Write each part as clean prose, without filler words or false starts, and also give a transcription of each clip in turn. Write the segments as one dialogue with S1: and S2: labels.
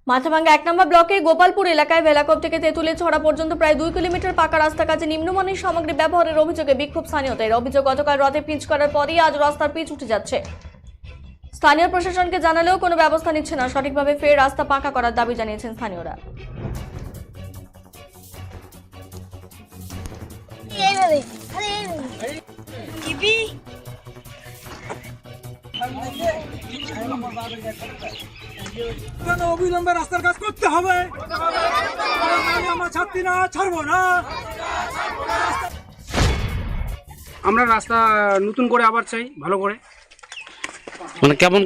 S1: মাথাভাঙ্গা 1 নম্বর ব্লকে গোপালপুর এলাকায় ভেলাকোপ থেকে তেঁতুলিয়া ছড়া পর্যন্ত প্রায় 2 কিলোমিটার পাকা রাস্তা কাজে নিম্নমানের সামগ্রী ব্যবহারের অভিযোগে বিক্ষোভ স্থানীয়দের। অভিযোগ, গতকাল রাতে পিচ করার পরই আজ রাস্তার পিচ উঠে যাচ্ছে। স্থানীয় প্রশাসনকে জানালেও কোনো ব্যবস্থা নিচ্ছে না। সঠিকভাবে ফের রাস্তা পাকা করার দাবি জানিয়েছেন স্থানীয়রা।
S2: অবিলম্বে রাস্তার কাজ করতে হবে, আমরা ছাড়ছি না, ছাড়বো না। আমরা রাস্তা নতুন করে আবার চাই, ভালো করে।
S3: মানে কেমন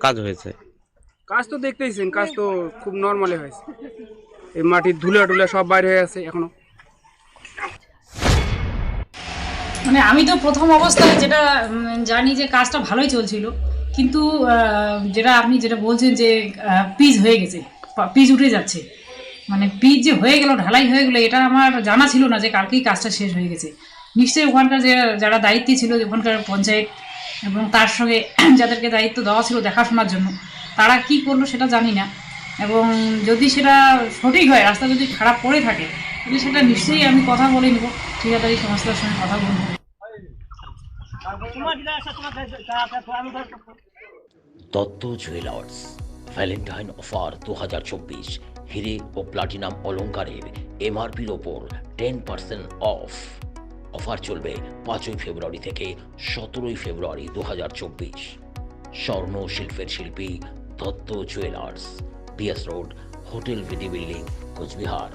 S3: কাজ হয়েছে?
S2: কাজ তো দেখতেইছেন, কাজ তো খুব নর্মালি হয়েছে। এই মাটির ধুলা টুলা সব বাইরে হয়ে আছে এখনো।
S4: মানে আমি তো প্রথম অবস্থায় যেটা জানি যে কাজটা ভালোই চলছিল, কিন্তু যেটা আপনি যেটা বলছেন যে পিচ হয়ে গেছে, পিচ উঠে যাচ্ছে, মানে পিচ যে হয়ে গেল, ঢালাই হয়ে গেলো, এটা আমার জানা ছিল না যে কালকেই কাজটা শেষ হয়ে গেছে। নিশ্চয়ই ওখানকার যারা দায়িত্বে ছিল, ওখানকার পঞ্চায়েত এবং তার সঙ্গে যাদেরকে দায়িত্ব দেওয়া ছিল দেখাশোনার জন্য, তারা কি করলো সেটা জানি না। এবং যদি সেটা সঠিক হয়, রাস্তা যদি খারাপ পড়ে থাকে, তাহলে সেটা নিশ্চয়ই আমি কথা বলে নেব, ঠিকাদারি সংস্থার সঙ্গে কথা বলবো।
S5: দত্ত জুয়েলার্স ভ্যালেন্টাইন অফার 2024 হিরে ও প্লাটিনাম অলংকারের এমআরপির ওপর 10% অফ। অফার চলবে 5 ফেব্রুয়ারি থেকে 17 ফেব্রুয়ারি 2024। স্বর্ণ শিল্পের শিল্পী Dutta jewellers, BS road, hotel VD building, Cooch Behar.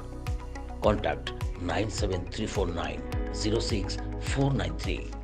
S5: Contact 97349 06493।